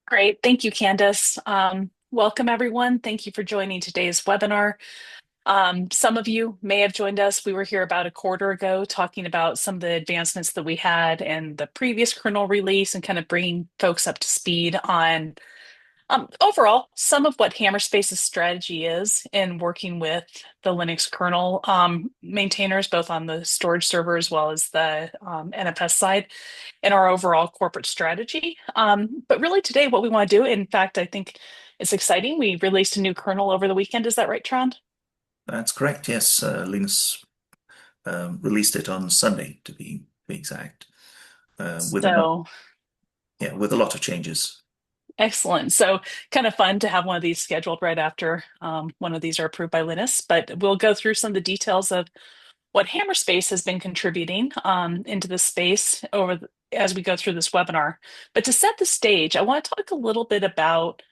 Great. Thank you, Candace. Welcome, everyone. Thank you for joining today's webinar. Some of you may have joined us. We were here about a quarter ago talking about some of the advancements that we had in the previous kernel release and kind of bringing folks up to speed on overall some of what Hammerspace's strategy is in working with the Linux kernel maintainers, both on the storage server as well as the NFS side in our overall corporate strategy. But really today, what we want to do, in fact, I think it's exciting. We released a new kernel over the weekend. Is that right, Trond? That's correct. Yes, Linus released it on Sunday to be exact, with a So with a lot of changes. excellent. So kind of fun to have one of these scheduled right after one of these are approved by Linus. But we'll go through some of the details of what Hammerspace has been contributing into this space as we go through this webinar. But to set the stage, I want to talk a little bit about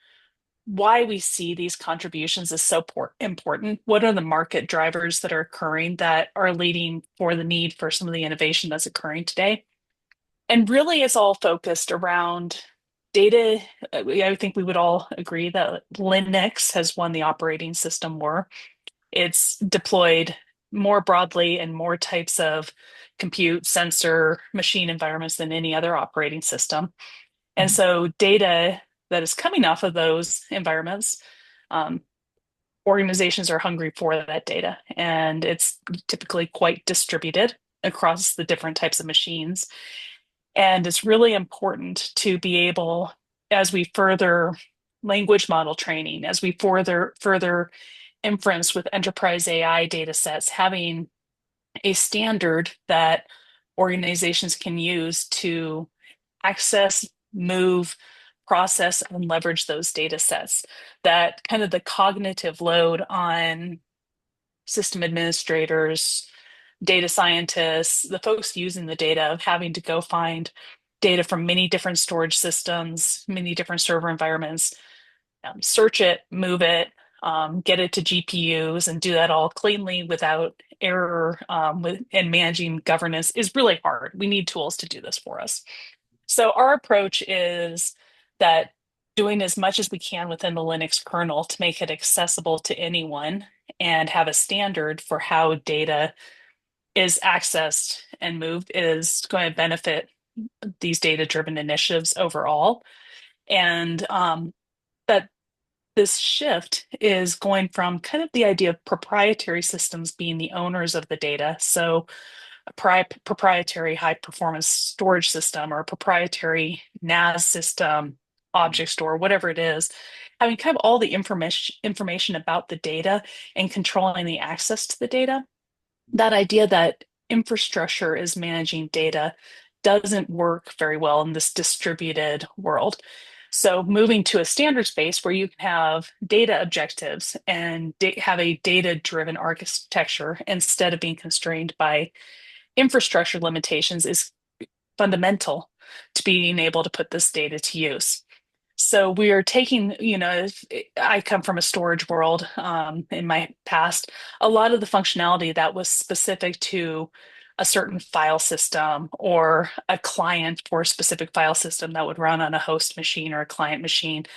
why we see these contributions as so important. What are the market drivers that are occurring that are leading for the need for some of the innovation that's occurring today? And really, it's all focused around data. I think we would all agree that Linux has won the operating system war. It's deployed more broadly in more types of compute, sensor, machine environments than any other operating system. And Mhm. so data that is coming off of those environments, um, organizations are hungry for that data, and it's typically quite distributed across the different types of machines. And it's really important to be able, as we further language model training, as we further inference with enterprise AI data sets, having a standard that organizations can use to access, move, process, and leverage those data sets. That kind of the cognitive load on system administrators, data scientists, the folks using the data of having to go find data from many different storage systems, many different server environments, search it, move it, get it to GPUs, and do that all cleanly without error and managing governance is really hard. We need tools to do this for us. So our approach is that doing as much as we can within the Linux kernel to make it accessible to anyone and have a standard for how data is accessed and moved is going to benefit these data-driven initiatives overall. And that this shift is going from kind of the idea of proprietary systems being the owners of the data. So a proprietary high performance storage system or a proprietary NAS system, object store, whatever it is, having kind of all the information about the data and controlling the access to the data. That idea that infrastructure is managing data doesn't work very well in this distributed world. So moving to a standard space where you can have data objectives and have a data-driven architecture instead of being constrained by infrastructure limitations is fundamental to being able to put this data to use. So we are taking, I come from a storage world in my past. A lot of the functionality that was specific to a certain file system or a client for a specific file system that would run on a host machine or a client machine,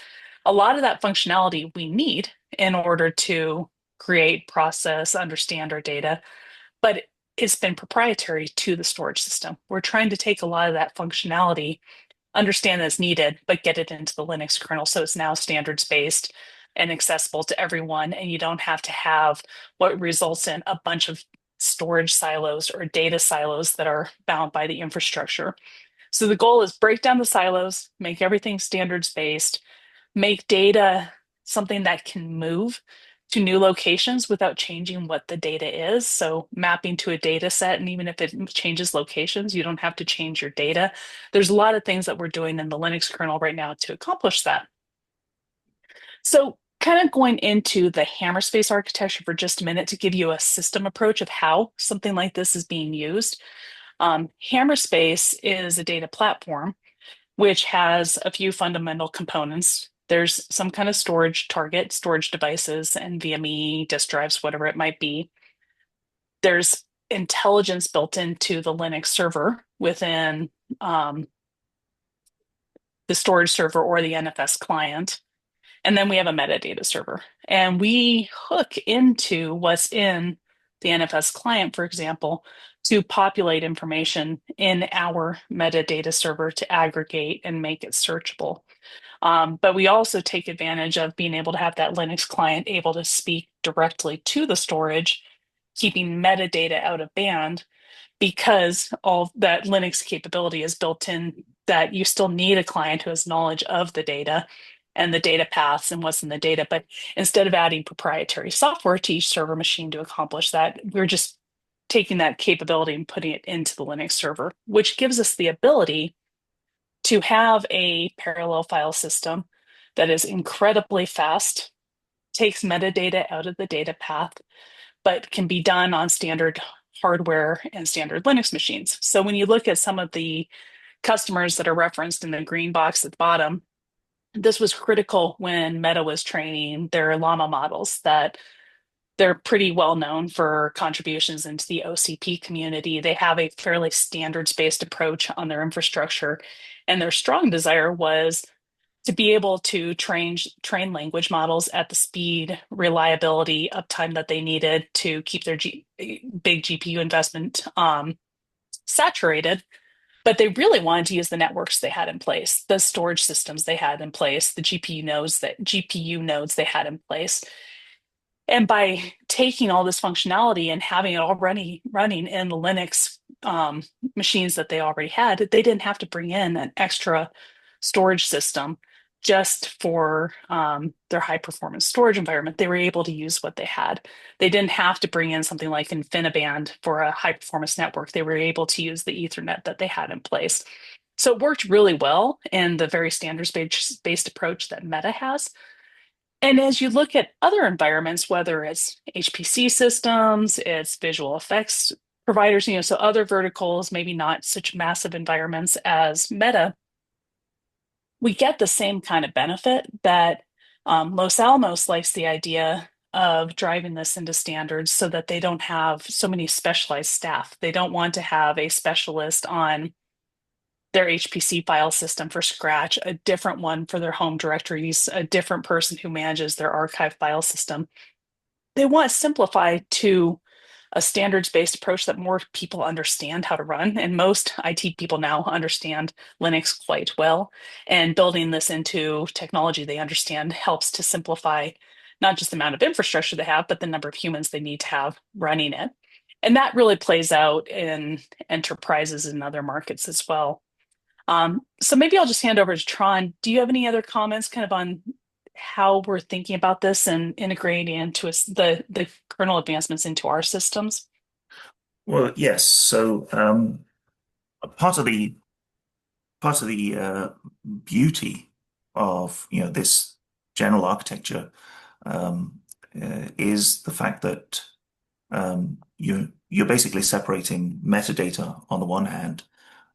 a lot of that functionality we need in order to create, process, understand our data, but it's been proprietary to the storage system. We're trying to take a lot of that functionality, understand that's needed, but get it into the Linux kernel so it's now standards based and accessible to everyone. And you don't have to have what results in a bunch of storage silos or data silos that are bound by the infrastructure. So the goal is break down the silos, make everything standards based, make data something that can move to new locations without changing what the data is. So mapping to a data set, and even if it changes locations, you don't have to change your data. There's a lot of things that we're doing in the Linux kernel right now to accomplish that. So kind of going into the Hammerspace architecture for just a minute to give you a system approach of how something like this is being used. Hammerspace is a data platform which has a few fundamental components. There's some kind of storage target, storage devices, NVMe, disk drives, whatever it might be. There's intelligence built into the Linux server within the storage server or the NFS client. And then we have a metadata server. And we hook into what's in the NFS client, for example, to populate information in our metadata server to aggregate and make it searchable. But we also take advantage of being able to have that Linux client able to speak directly to the storage, keeping metadata out of band because all that Linux capability is built in that you still need a client who has knowledge of the data and the data paths and what's in the data. But instead of adding proprietary software to each server machine to accomplish that, we're just taking that capability and putting it into the Linux server, which gives us the ability to have a parallel file system that is incredibly fast, takes metadata out of the data path, but can be done on standard hardware and standard Linux machines. So when you look at some of the customers that are referenced in the green box at the bottom, this was critical when Meta was training their Llama models that they're pretty well known for contributions into the OCP community. They have a fairly standards-based approach on their infrastructure, and their strong desire was to be able to train language models at the speed, reliability, uptime that they needed to keep their big GPU investment saturated. But they really wanted to use the networks they had in place, the storage systems they had in place, the GPU nodes they had in place. And by taking all this functionality and having it all running in the Linux machines that they already had, they didn't have to bring in an extra storage system just for their high performance storage environment. They were able to use what they had. They didn't have to bring in something like InfiniBand for a high performance network. They were able to use the Ethernet that they had in place. So it worked really well in the very standards based approach that Meta has. And as you look at other environments, whether it's HPC systems, it's visual effects providers, so other verticals, maybe not such massive environments as Meta, we get the same kind of benefit that Los Alamos likes the idea of driving this into standards so that they don't have so many specialized staff. They don't want to have a specialist on their HPC file system for scratch, a different one for their home directories, a different person who manages their archive file system. They want to simplify to a standards-based approach that more people understand how to run. And most IT people now understand Linux quite well. And building this into technology they understand helps to simplify not just the amount of infrastructure they have, but the number of humans they need to have running it. And that really plays out in enterprises and other markets as well. So maybe I'll just hand over to Tron. Do you have any other comments kind of on how we're thinking about this and integrating into the kernel advancements into our systems? Well, yes. So part of the beauty of this general architecture is the fact that you're basically separating metadata on the one hand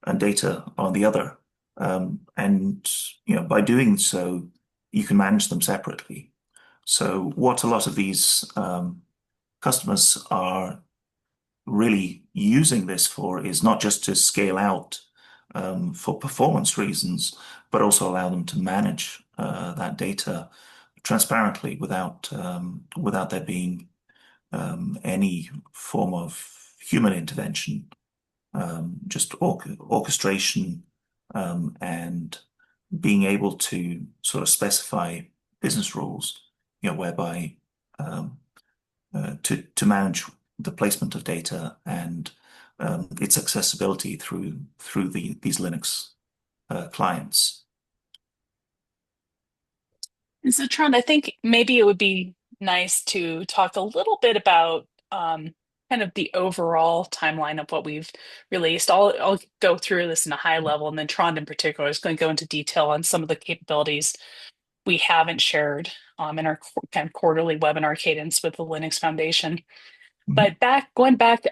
and data on the other. And by doing so, you can manage them separately. So what a lot of these customers are really using this for is not just to scale out for performance reasons, but also allow them to manage that data transparently without there being any form of human intervention, just orchestration and being able to sort of specify business rules, whereby to manage the placement of data and its accessibility through these Linux clients. And so, Tron, I think maybe it would be nice to talk a little bit about kind of the overall timeline of what we've released. I'll go through this in a high level, and then Tron in particular is going to go into detail on some of the capabilities we haven't shared in our kind of quarterly webinar cadence with the Linux Foundation. Mhm. But going back,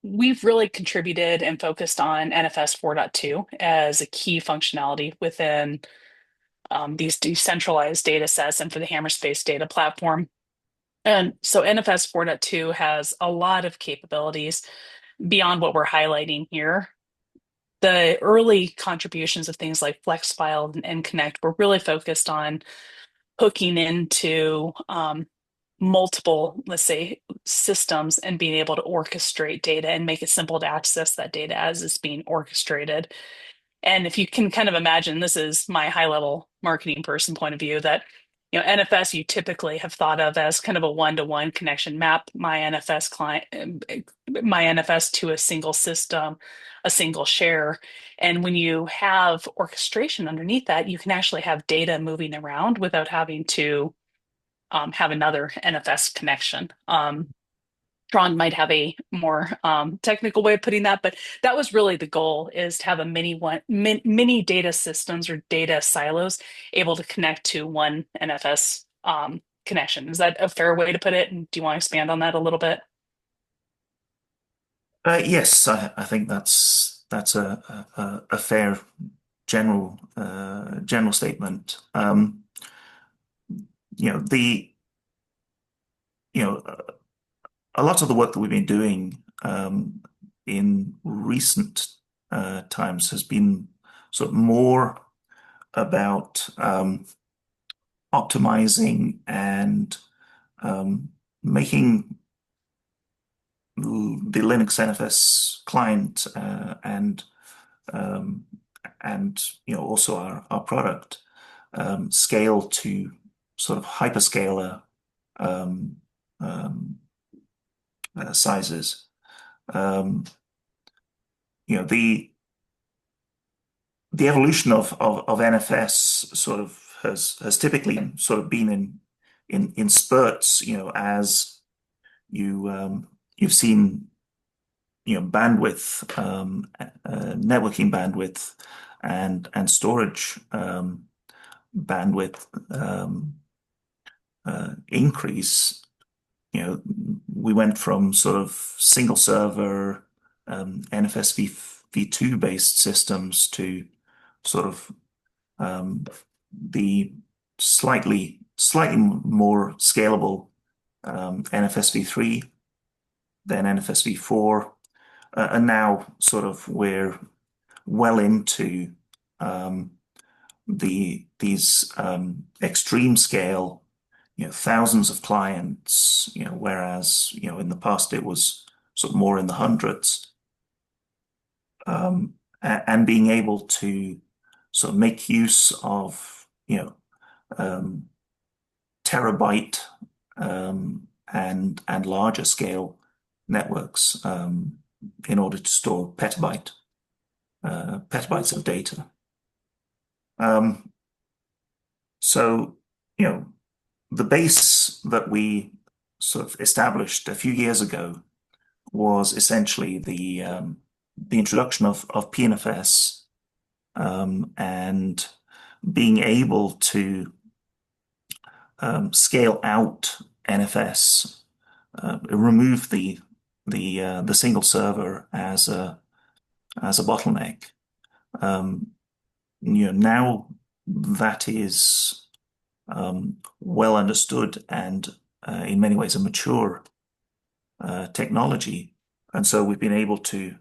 we've really contributed and focused on NFS 4.2 as a key functionality within these decentralized data sets and for the Hammerspace data platform. And so NFS 4.2 has a lot of capabilities beyond what we're highlighting here. the early contributions of things like FlexFile and Connect were really focused on hooking into multiple, let's say, systems and being able to orchestrate data and make it simple to access that data as it's being orchestrated. And if you can kind of imagine, this is my high level marketing person point of view, that NFS you typically have thought of as kind of a one-to-one connection, map my NFS client, my NFS to a single system, a single share. And when you have orchestration underneath that, you can actually have data moving around without having to have another NFS connection. Tron might have a more technical way of putting that, but that was really the goal: is to have a mini data systems or data silos able to connect to one NFS connection. Is that a fair way to put it? And do you want to expand on that a little bit? Yes, I think that's a fair general statement. You know the you know a lot of the work that we've been doing in recent times has been sort of more about optimizing and making the Linux NFS client um, and also our product scale to sort of hyperscaler um, um, sizes. Um, you know the evolution of NFS sort of has typically sort of been in spurts. As you've seen bandwidth, networking bandwidth, and storage bandwidth increase. We went from sort of single server NFS v2 based systems to sort of the slightly more scalable NFS v3, then NFS v4, and now sort of we're well into um, these extreme scale, thousands of clients, whereas in the past it was sort of more in the hundreds, and being able to sort of make use of um, terabyte and larger scale networks in order to store petabytes of data. Um, so, the base that we sort of established a few years ago was essentially the introduction of PNFS and being able to scale out NFS, remove the single server as a bottleneck. Um, Now that is well understood and in many ways a mature technology. And so we've been able to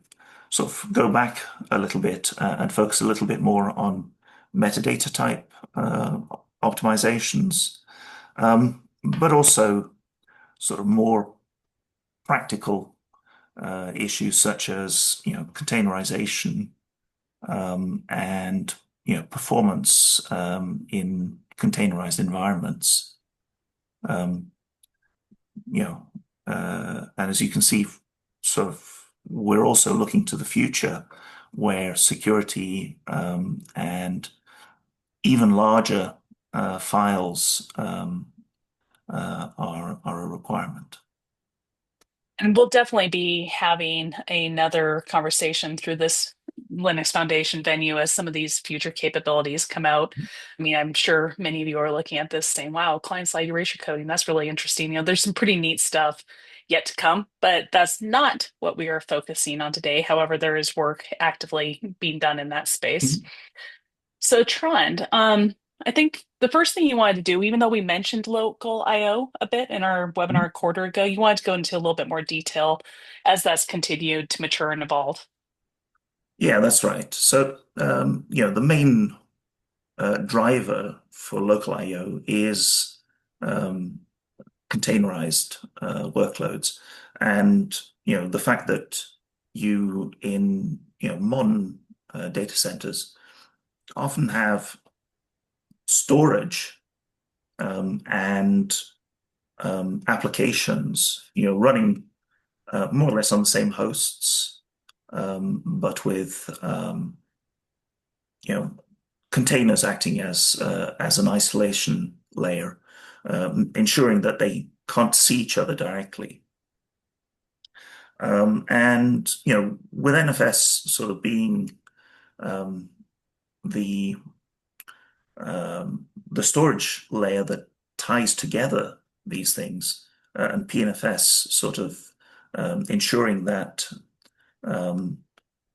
sort of go back a little bit and focus a little bit more on metadata type optimizations, but also sort of more practical issues such as containerization and performance in containerized environments. Um, and as you can see, sort of we're also looking to the future where security and even larger files are a requirement. And we'll definitely be having another conversation through this Linux Foundation venue as some of these future capabilities come out. I mean, I'm sure many of you are looking at this saying, wow, client-side erasure coding, that's really interesting. There's some pretty neat stuff yet to come, but that's not what we are focusing on today. However, there is work actively being done in that space. Mhm. So, Trond, I think the first thing you wanted to do, even though we mentioned local I/O a bit in our webinar a quarter ago, you wanted to go into a little bit more detail as that's continued to mature and evolve. Yeah, that's right. So, the main driver for local I/O is um, containerized workloads, and the fact that you in modern data centers often have storage and applications, running more or less on the same hosts, but with you know, containers acting as an isolation layer, ensuring that they can't see each other directly. And with NFS sort of being um, the the storage layer that ties together these things, and PNFS sort of ensuring that um,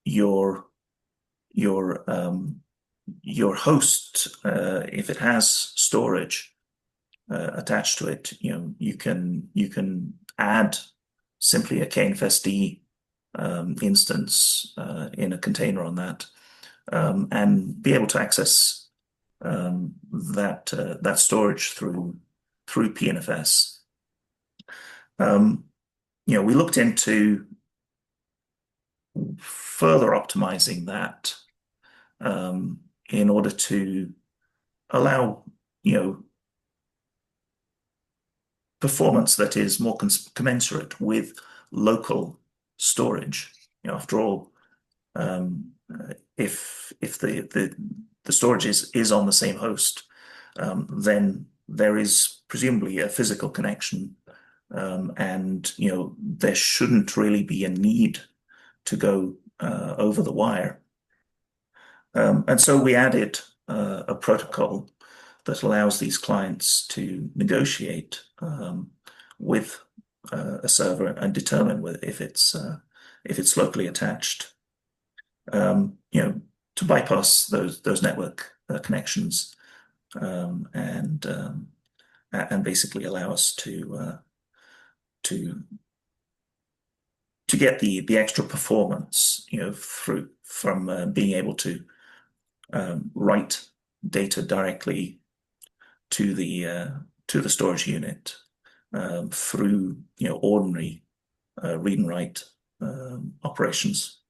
your your your host, if it has storage attached to it, you can add simply a KNFSD instance in a container on that, and be able to access that storage through PNFS. Um, we looked into further optimizing that in order to allow you know performance that is more commensurate with local storage. After all, if the storage is on the same host, then there is presumably a physical connection, and there shouldn't really be a need to go over the wire. And so we added a protocol that allows these clients to negotiate with a server and determine if it's locally attached. To bypass those network connections, and basically allow us to to get the extra performance, through from being able to write data directly to the storage unit through ordinary read and write operations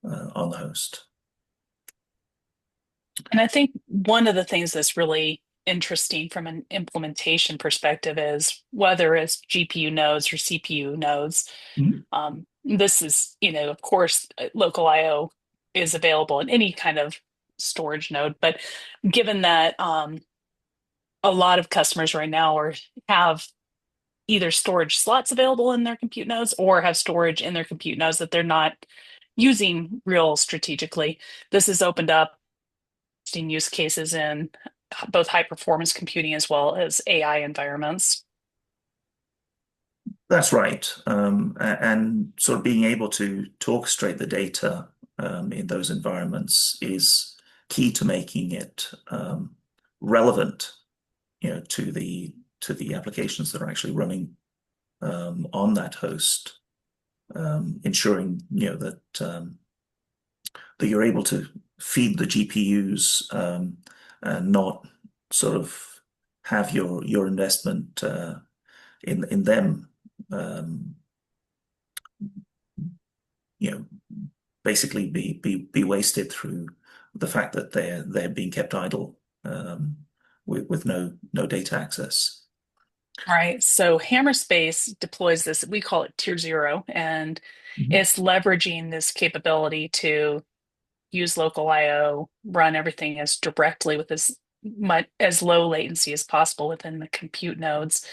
on the host. And I think one of the things that's really interesting from an implementation perspective is whether it's GPU nodes or CPU nodes. Mhm. This is, of course, local I/O is available in any kind of storage node, but given that a lot of customers right now have either storage slots available in their compute nodes or have storage in their compute nodes that they're not using real strategically, this has opened up interesting use cases in both high performance computing as well as AI environments. That's right. And sort of being able to orchestrate the data in those environments is key to making it relevant, to the applications that are actually running on that host, ensuring that you're able to feed the GPUs, and not sort of have your investment in them, um, you know, basically be wasted through the fact that they're being kept idle, with no data access. Right. So Hammerspace deploys this, we call it tier zero, and Mhm. it's leveraging this capability to use local I/O, run everything as directly with as low latency as possible within the compute nodes.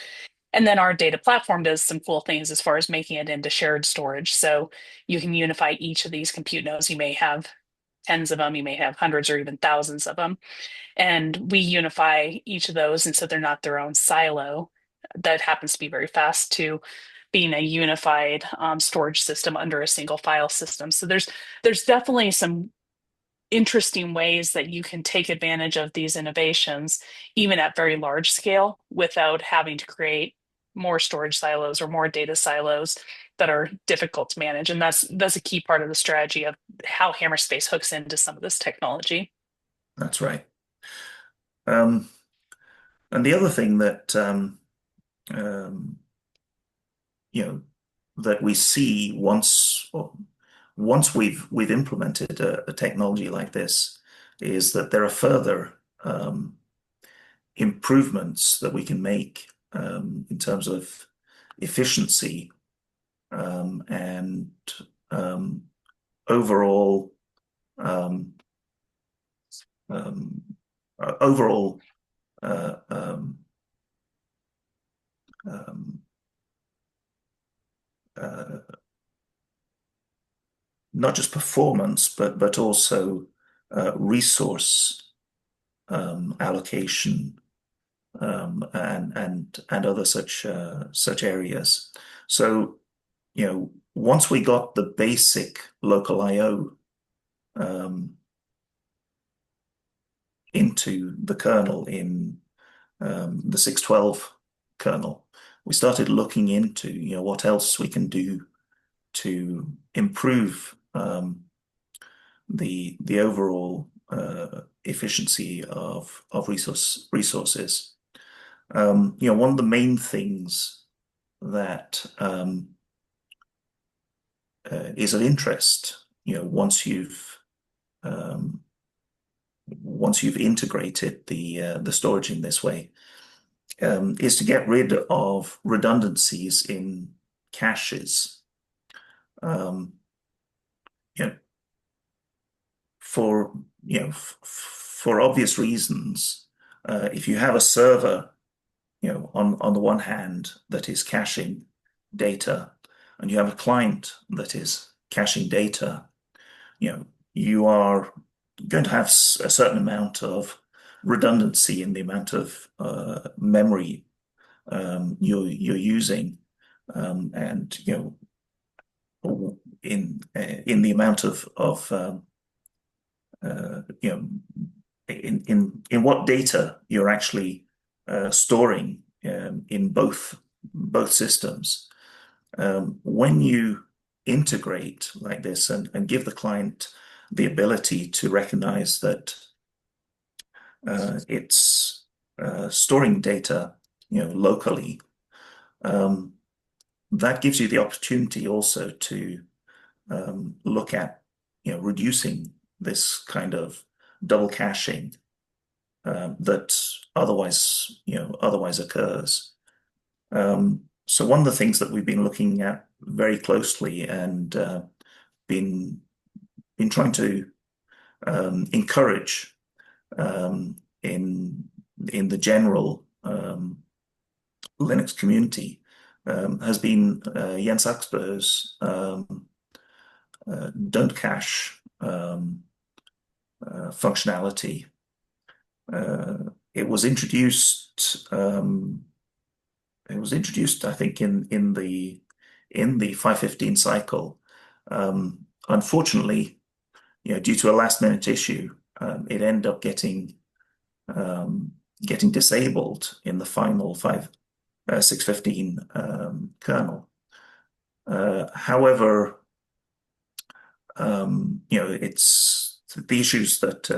And then our data platform does some cool things as far as making it into shared storage. So you can unify each of these compute nodes. You may have tens of them, you may have hundreds or even thousands of them. And we unify each of those. And so they're not their own silo that happens to be very fast to being a unified storage system under a single file system. So there's definitely some interesting ways that you can take advantage of these innovations, even at very large scale, without having to create more storage silos or more data silos. that are difficult to manage. And that's a key part of the strategy of how Hammerspace hooks into some of this technology. That's right. Um, and the other thing that um, you know that we see once we've implemented a technology like this is that there are further improvements that we can make in terms of efficiency and um, overall um, um, overall uh, um, um, uh, not just performance but also resource allocation and other such areas. So, once we got the basic local I/O um, into the kernel in the 612 kernel, we started looking into, what else we can do to improve the overall efficiency of resources. One of the main things that is of interest, um, once you've integrated the storage in this way, is to get rid of redundancies in caches. Um, you know, for for obvious reasons, if you have a server, on the one hand that is caching data, and you have a client that is caching data, you are going to have a certain amount of redundancy in the amount of memory you're using, and in the amount of in what data you're actually storing in both systems. When you integrate like this and give the client the ability to recognize that it's storing data, locally, um, that gives you the opportunity also to look at, reducing this kind of double caching that otherwise occurs. So one of the things that we've been looking at very closely and been been trying to encourage in the general Linux community has been Jens Axberg's don't cache functionality. It was introduced. It was introduced, I think, in the 515 cycle. Unfortunately, due to a last-minute issue, it ended up getting disabled in the final 615 kernel. However, it's the issues that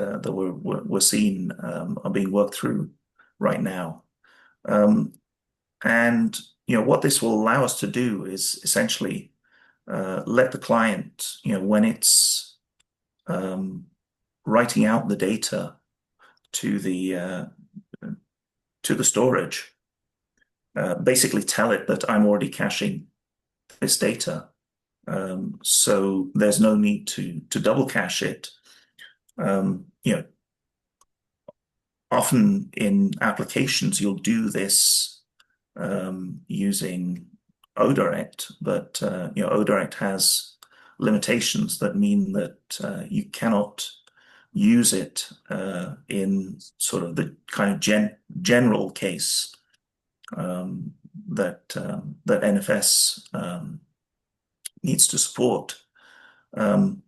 were seen are being worked through right now. And what this will allow us to do is essentially let the client, when it's writing out the data to the storage, basically tell it that I'm already caching this data. So there's no need to double cache it. Often in applications, you'll do this using ODirect, but ODirect has limitations that mean that you cannot use it in sort of the kind of general case that NFS needs to support.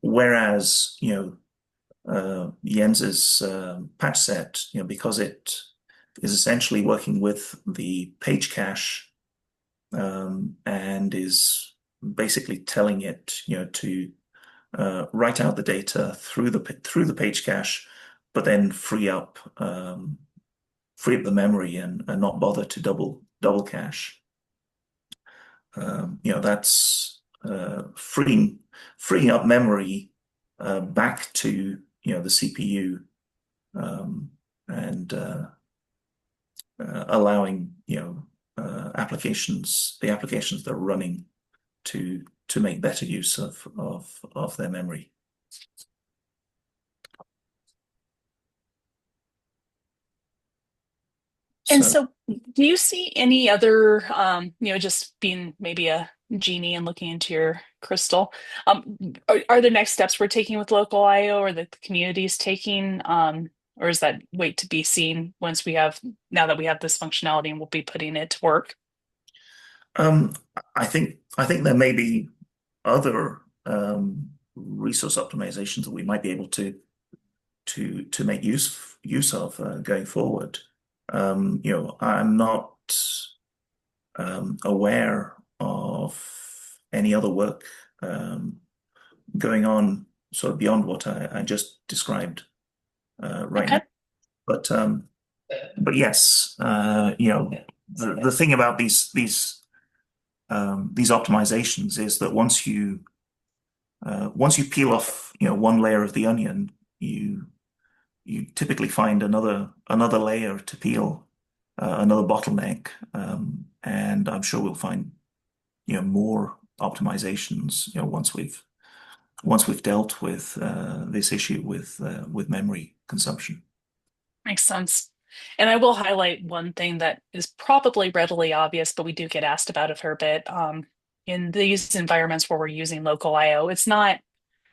Whereas Jens's patch set, because it is essentially working with the page cache and is basically telling it, to write out the data through the page cache, but then free up the memory and not bother to double cache. That's freeing up memory back to the CPU, um, and allowing the applications that are running to make better use of their memory. And So so, do you see any other, just being maybe a genie and looking into your crystal, are the next steps we're taking with local IO or that the community is taking, or is that wait to be seen now that we have this functionality and we'll be putting it to work? um, I think there may be other resource optimizations that we might be able to make use of going forward. I'm not aware of any other work going on sort of beyond what I just described right now. Okay. But but yes, the thing about these optimizations is that once you peel off one layer of the onion, you typically find another layer to peel, another bottleneck, and I'm sure we'll find more optimizations once we've dealt with this issue with memory consumption. Makes sense. And I will highlight one thing that is probably readily obvious, but we do get asked about a fair bit. In these environments where we're using local IO, it's not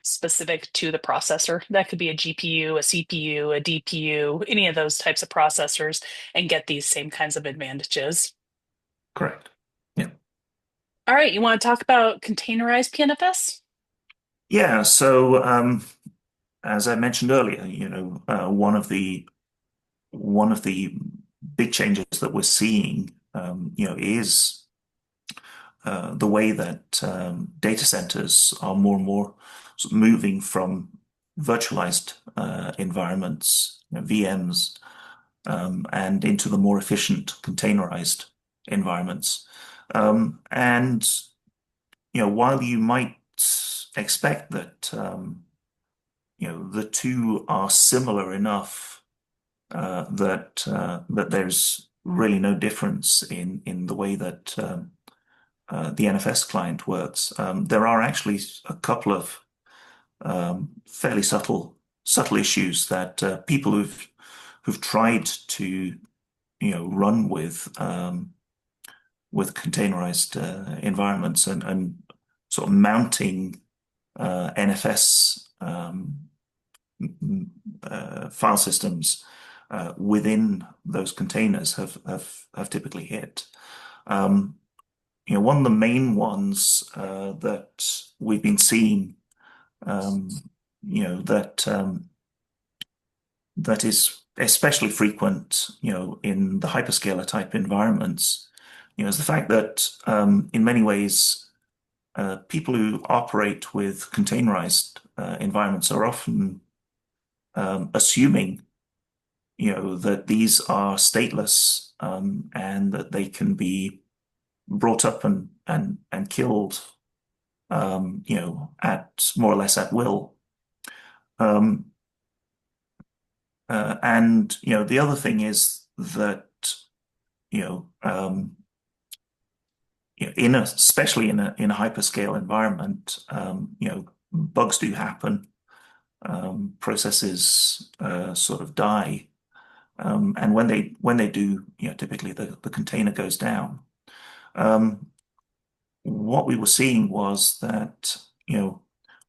specific to the processor. That could be a GPU, a CPU, a DPU, any of those types of processors, and get these same kinds of advantages. Correct. Yeah. All right, you want to talk about containerized PNFS? Yeah. So as I mentioned earlier, one of the big changes that we're seeing, is the way that data centers are more and more sort of moving from virtualized environments, VMs, and into the more efficient containerized environments. And while you might expect that the two are similar enough that there's really no difference in the way that the NFS client works. There are actually a couple of fairly subtle issues that people who've tried to run with containerized environments and sort of mounting NFS file systems within those containers have typically hit. Um, One of the main ones that we've been seeing, um, that is especially frequent, in the hyperscaler type environments, is the fact that in many ways, people who operate with containerized environments are often assuming, that these are stateless, and that they can be brought up and killed, at more or less at will. Um, and the other thing is that you know, um, especially in a hyperscale environment, bugs do happen. Processes sort of die, and when they do, typically the container goes down. Um, what we were seeing was that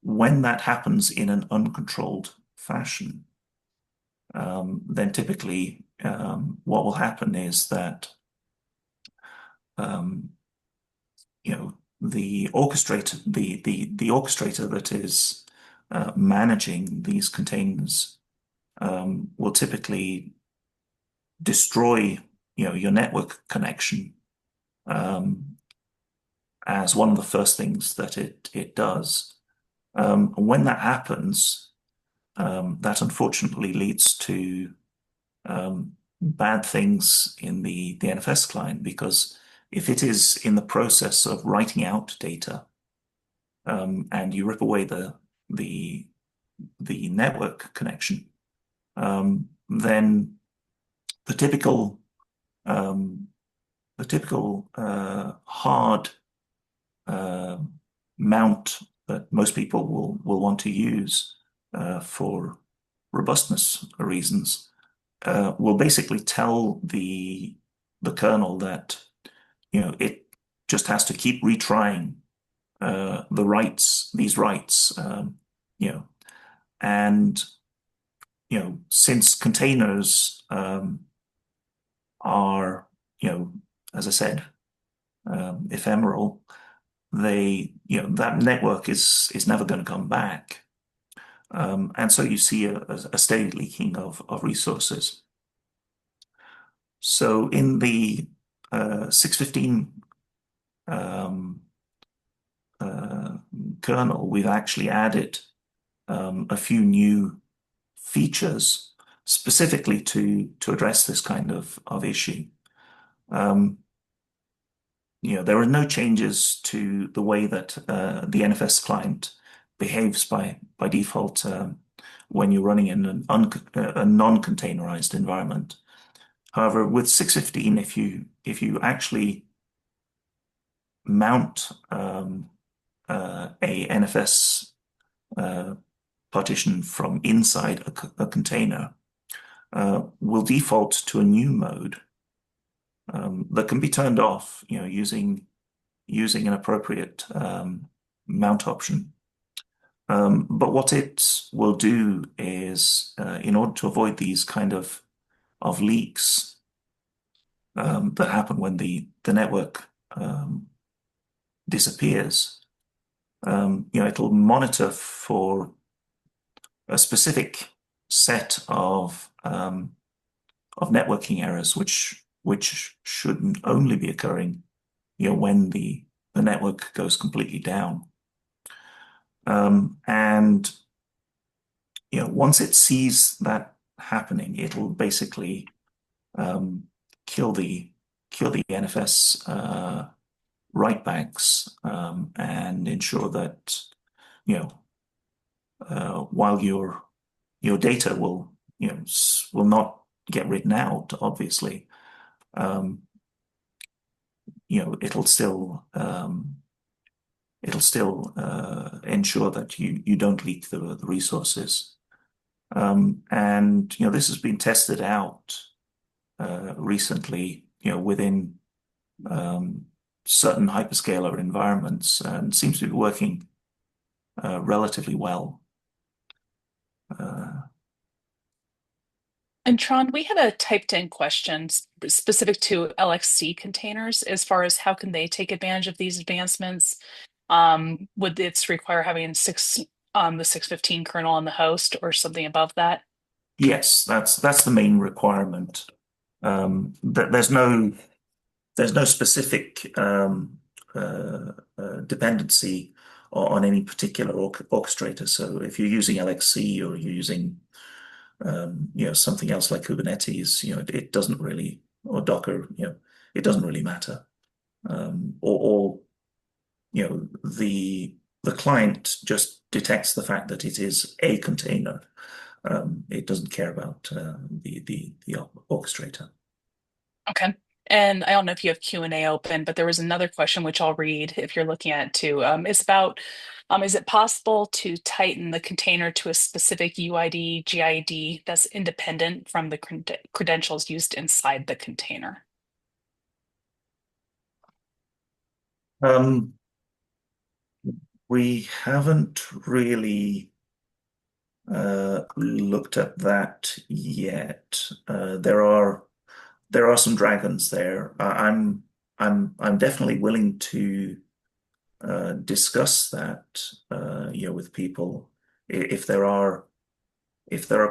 when that happens in an uncontrolled fashion, then typically what will happen is that um, the orchestrator that is managing these containers will typically destroy your network connection, um, as one of the first things that it does. And when that happens, that unfortunately leads to bad things in the NFS client, because if it is in the process of writing out data, and you rip away the the network connection, then the typical um, hard uh, mount that most people will want to use for robustness reasons will basically tell the kernel that it just has to keep retrying these writes, you know, and since containers are, as I said, ephemeral, that network is never going to come back. And so you see a steady leaking of resources. So in the 615 um, uh, kernel, we've actually added a few new features specifically to address this kind of issue. Um, there are no changes to the way that the NFS client behaves by default when you're running in a non-containerized environment. However, with 615, if you actually mount a NFS partition from inside a container, will default to a new mode that can be turned off, using an appropriate mount option. But what it will do is, in order to avoid these kind of leaks that happen when the network disappears, it'll monitor for a specific set of networking errors, which should only be occurring, when the network goes completely down. And once it sees that happening, it'll basically kill the NFS writebacks and ensure that while your data will not get written out, obviously, um, it'll still ensure that you don't leak the resources. And this has been tested out recently, within certain hyperscaler environments, and seems to be working relatively well. Uh, And Tron, we had a typed in question specific to LXC containers as far as how can they take advantage of these advancements? Would it require having the 615 kernel on the host or something above that? yes, that's the main requirement. There's no specific dependency on any particular orchestrator. So if you're using LXC or you're using something else like Kubernetes, it doesn't really, or Docker, it doesn't really matter. Or the client just detects the fact that it is a container. It doesn't care about the orchestrator. Okay. And I don't know if you have Q&A open, but there was another question which I'll read if you're looking at it too. It's about, is it possible to tighten the container to a specific UID, GID that's independent from the credentials used inside the container? Um, we haven't really looked at that yet. There are some dragons there. I'm definitely willing to discuss that, with people. If there are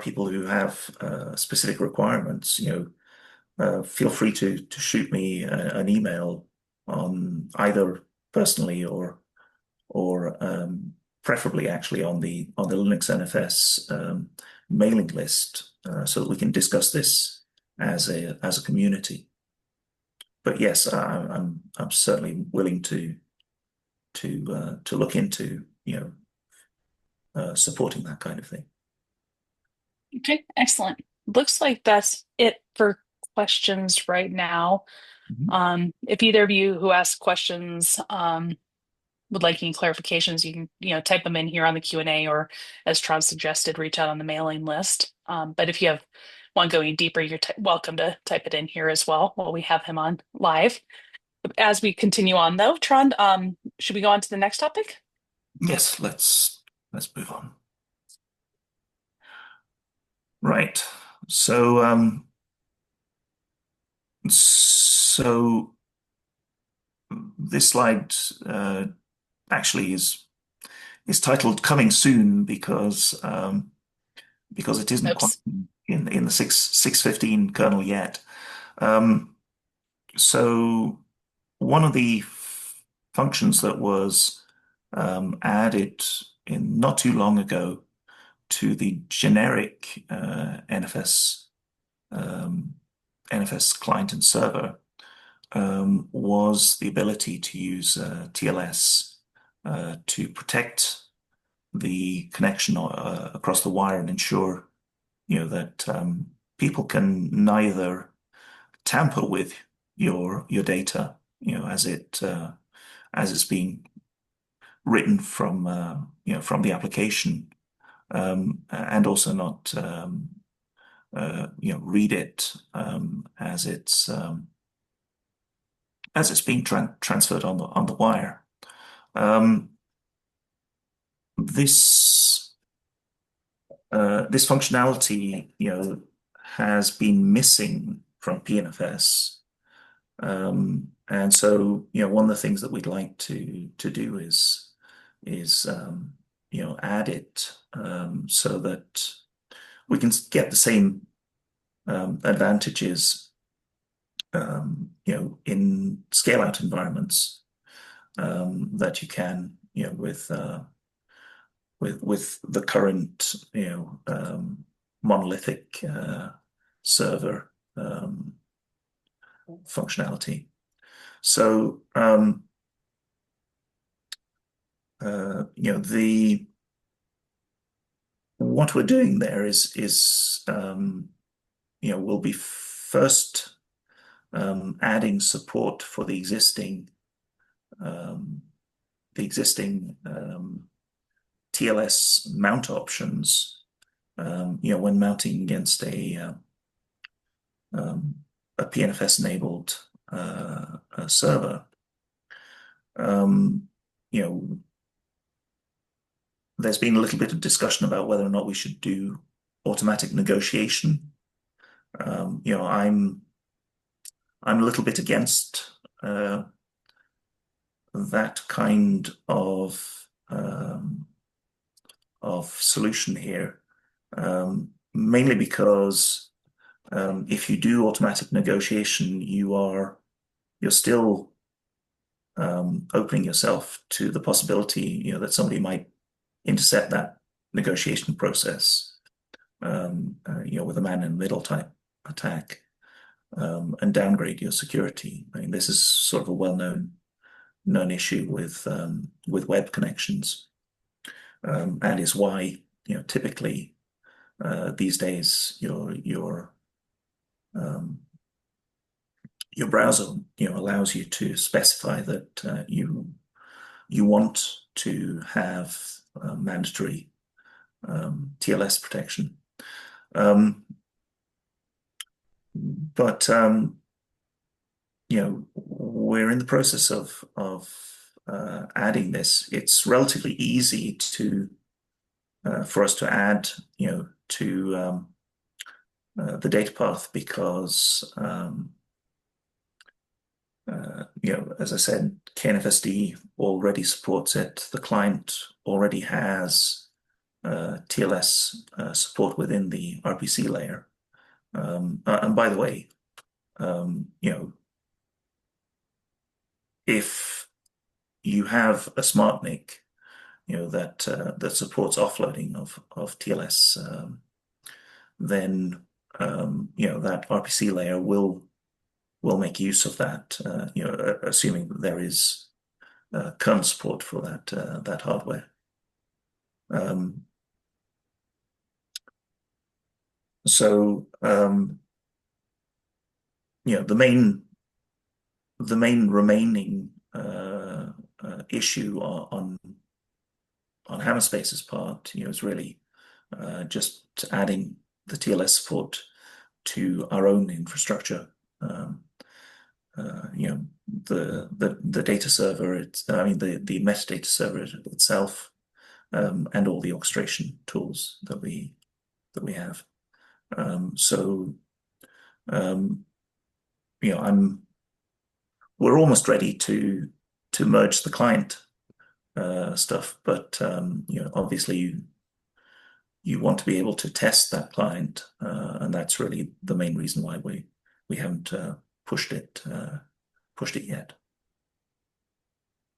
people who have specific requirements, feel free to shoot me an email on either personally or preferably actually on the Linux NFS mailing list so that we can discuss this as a community. But yes, I'm certainly willing to look into supporting that kind of thing. Okay, excellent. Looks like that's it for questions right now. Mhm. If either of you who asked questions would like any clarifications, you can, type them in here on the Q&A or as Tron suggested, reach out on the mailing list. But if you have one going deeper, you're welcome to type it in here as well while we have him on live. As we continue on though, Tron, should we go on to the next topic? Yes, let's move on. Right. So so this slide actually is titled "Coming Soon" because it isn't quite Oops. in the 6.15 kernel yet. Um, so one of the functions that was added in not too long ago to the generic um, NFS client and server was the ability to use TLS to protect the connection across the wire and ensure, that people can neither tamper with your data, as it's being written from from the application, and also not read it as it's being transferred on the wire. Um, this this functionality, has been missing from PNFS. And so, one of the things that we'd like to do is add it so that we can get the same advantages, in scale out environments that you can, with the current, monolithic server functionality. So, the what we're doing there is we'll be first adding support for um, the existing TLS mount options. When mounting against um, a PNFS enabled a server, um, you know, there's been a little bit of discussion about whether or not we should do automatic negotiation. I'm a little bit against that kind of solution here, mainly because if you do automatic negotiation, you're still opening yourself to the possibility, that somebody might intercept that negotiation process, with a man in the middle type attack, and downgrade your security. I mean, this is sort of a known issue with web connections, and is why, typically these days um, your browser, allows you to specify that you want to have mandatory TLS protection. But we're in the process of adding this. It's relatively easy to for us to add, to the data path because as I said, KNFSD already supports it. The client already has TLS support within the RPC layer. And by the way, um, you know, if you have a smart NIC, that that supports offloading of TLS, then that RPC layer will make use of that, assuming that there is kernel support for that hardware. Um, so the main remaining issue on Hammerspace's part, is really just adding the TLS support to our own infrastructure. Um, the data server, the metadata server itself, and all the orchestration tools that we have. So um, I'm we're almost ready to merge the client stuff, but obviously you want to be able to test that client, and that's really the main reason why we haven't pushed it yet.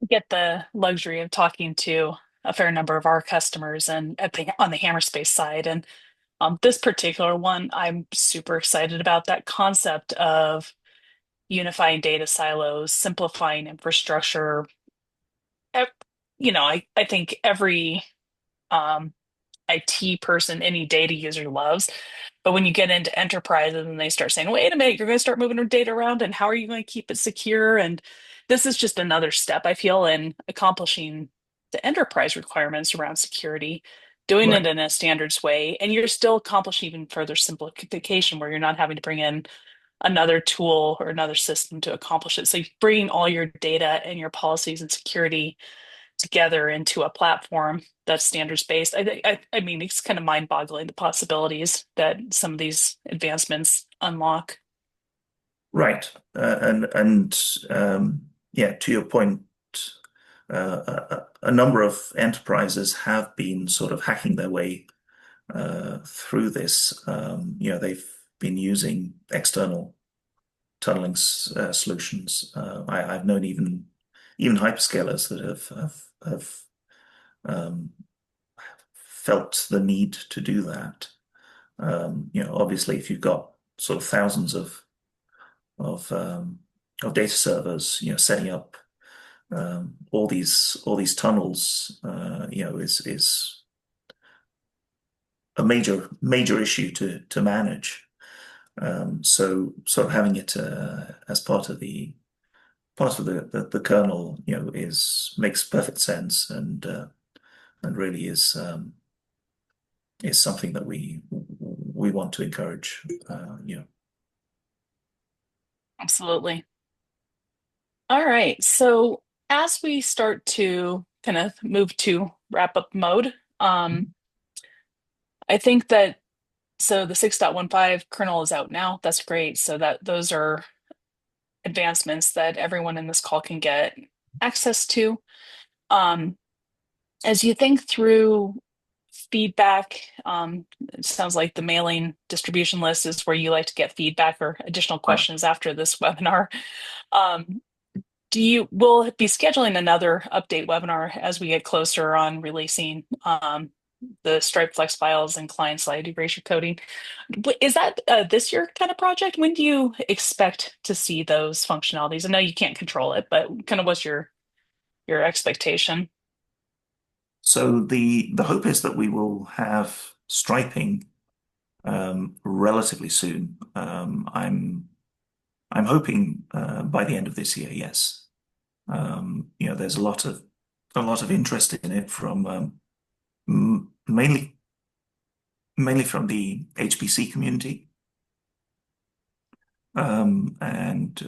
Get the luxury of talking to a fair number of our customers and on the Hammerspace side. And this particular one, I'm super excited about that concept of unifying data silos, simplifying infrastructure. Ev- I think every um, IT person, any data user loves. But when you get into enterprises and they start saying, wait a minute, you're going to start moving your data around, and how are you going to keep it secure? And this is just another step, I feel, in accomplishing the enterprise requirements around security, doing it Right. in a standards way. And you're still accomplishing even further simplification where you're not having to bring in another tool or another system to accomplish it. So you're bringing all your data and your policies and security together into a platform that's standards based. I mean, it's kind of mind-boggling the possibilities that some of these advancements unlock. Right. Yeah, to your point, a number of enterprises have been sort of hacking their way through this. They've been using external tunneling solutions. I've known even hyperscalers that have um, felt the need to do that. Obviously, if you've got sort of thousands of of data servers, setting up all these tunnels, is a major issue to manage. So sort of having it as part of the kernel, is makes perfect sense, and really is something that we want to encourage. Absolutely. All right. So as we start to kind of move to wrap up mode, I think that so the 6.15 kernel is out now. That's great. So that those are advancements that everyone in this call can get access to. Um, as you think through feedback, it sounds like the mailing distribution list is where you like to get feedback or additional Right. questions after this webinar. Um, we'll be scheduling another update webinar as we get closer on releasing the Stripe Flex files and client-side erasure coding. Is that this year kind of project? When do you expect to see those functionalities? I know you can't control it, but kind of what's your expectation? So the hope is that we will have striping relatively soon. I'm hoping by the end of this year. Yes. There's a lot of interest in it from mainly from the HPC community, and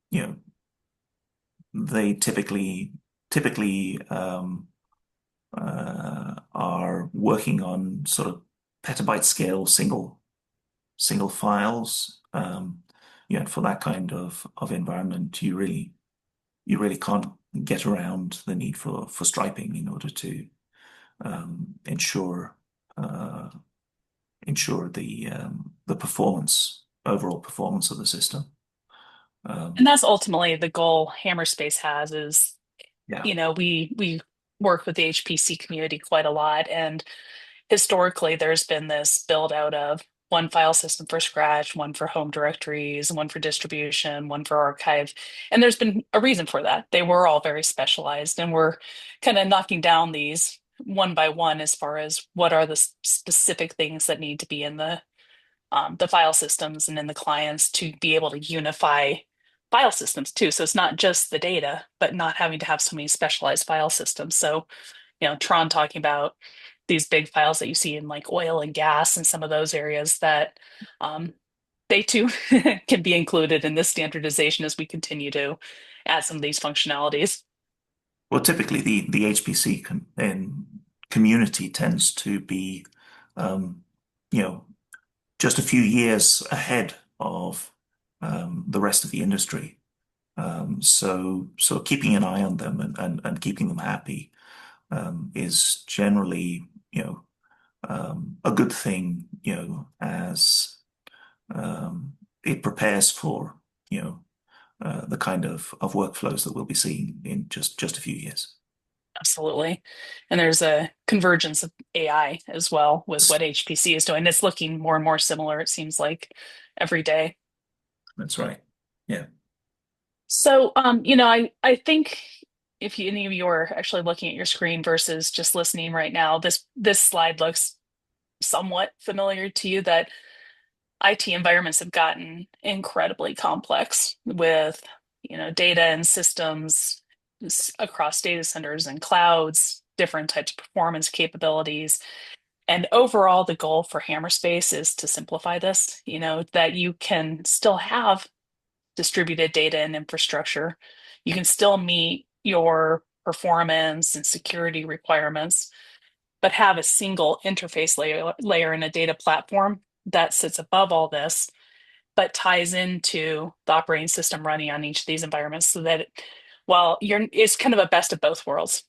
you know they typically are working on sort of petabyte scale single files. For that kind of environment, you really can't get around the need for striping in order to ensure uh, ensure the overall performance of the system. And Um, that's ultimately the goal Hammerspace has is, yeah. we work with the HPC community quite a lot, and historically there's been this build out of one file system for Scratch, one for home directories, one for distribution, one for archive. And there's been a reason for that. They were all very specialized, and we're kind of knocking down these one by one as far as what are the specific things that need to be in the file systems and in the clients to be able to unify file systems too. So it's not just the data, but not having to have so many specialized file systems. So, Tron talking about these big files that you see in like oil and gas and some of those areas that um, they too can be included in this standardization as we continue to add some of these functionalities. Well, typically the HPC community tends to be, um, you know, just a few years ahead of the rest of the industry. So keeping an eye on them and keeping them happy is generally, a good thing, as um, it prepares for, the kind of workflows that we'll be seeing in just a few years. Absolutely. And there's a convergence of AI as well with what HPC is doing. It's looking more and more similar, it seems like, every day. That's right. Yeah. So, I think if any of you are actually looking at your screen versus just listening right now, this slide looks somewhat familiar to you that IT environments have gotten incredibly complex with, data and systems across data centers and clouds, different types of performance capabilities. And overall, the goal for Hammerspace is to simplify this, that you can still have distributed data and infrastructure. You can still meet your performance and security requirements, but have a single interface layer in a data platform that sits above all this, but ties into the operating system running on each of these environments so that while it's kind of a best of both worlds.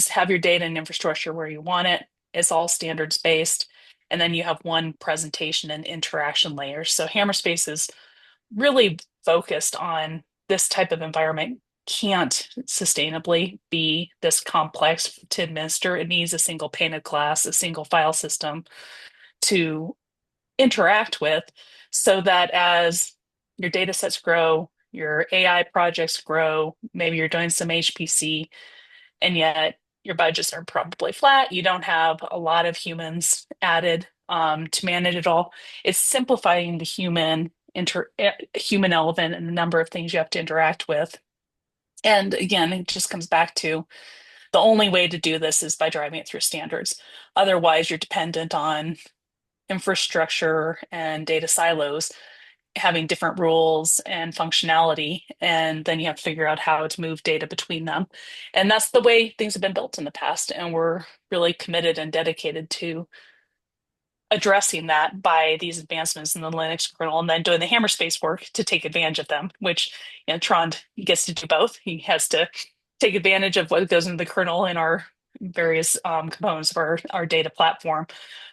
Have your data and infrastructure where you want it. It's all standards based. And then you have one presentation and interaction layer. So Hammerspace is really focused on this type of environment can't sustainably be this complex to administer. It needs a single pane of glass, a single file system to interact with so that as your data sets grow, your AI projects grow, maybe you're doing some HPC, and yet your budgets are probably flat. You don't have a lot of humans added to manage it all. It's simplifying the human element and the number of things you have to interact with. And again, it just comes back to the only way to do this is by driving it through standards. Otherwise, you're dependent on infrastructure and data silos having different rules and functionality, and then you have to figure out how to move data between them. And that's the way things have been built in the past, and we're really committed and dedicated to addressing that by these advancements in the Linux kernel and then doing the Hammerspace work to take advantage of them, which, Tron gets to do both. He has to take advantage of what goes into the kernel in our various components of our data platform.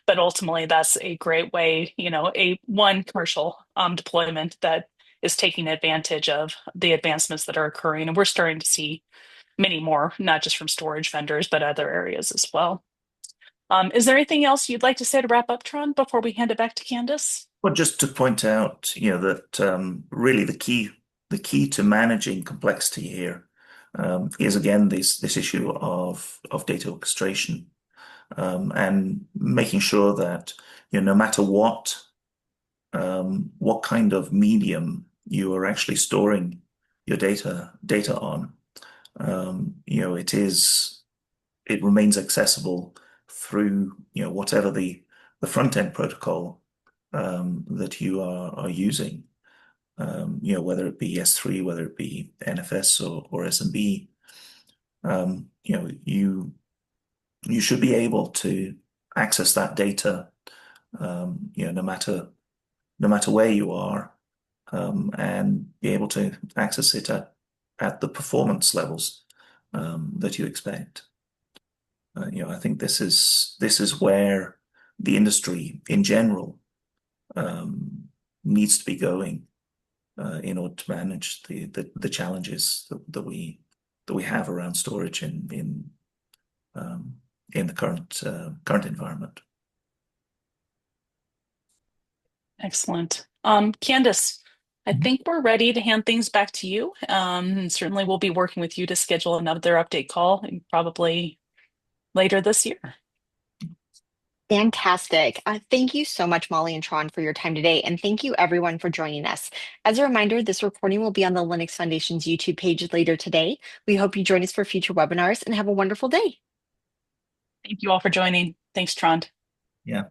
But ultimately, that's a great way, a one commercial deployment that is taking advantage of the advancements that are occurring. And we're starting to see many more, not just from storage vendors, but other areas as well. Is there anything else you'd like to say to wrap up, Tron, before we hand it back to Candace? Well, just to point out, that really the key to managing complexity here is again this issue of data orchestration, and making sure that no matter what kind of medium you are actually storing your data on, it remains accessible through whatever the front end protocol that you are using. Whether it be S3, whether it be NFS or SMB, you should be able to access that data, no matter where you are, and be able to access it at the performance levels that you expect. I think this is where the industry in general needs to be going. in order to manage the challenges that we have around storage in the current environment. Excellent. Candace, I Mhm. think we're ready to hand things back to you. And certainly we'll be working with you to schedule another update call, probably later this year. Fantastic. Thank you so much, Molly and Tron, for your time today. And thank you, everyone, for joining us. As a reminder, this recording will be on the Linux Foundation's YouTube page later today. We hope you join us for future webinars and have a wonderful day. Thank you all for joining. Thanks, Trond. Yeah.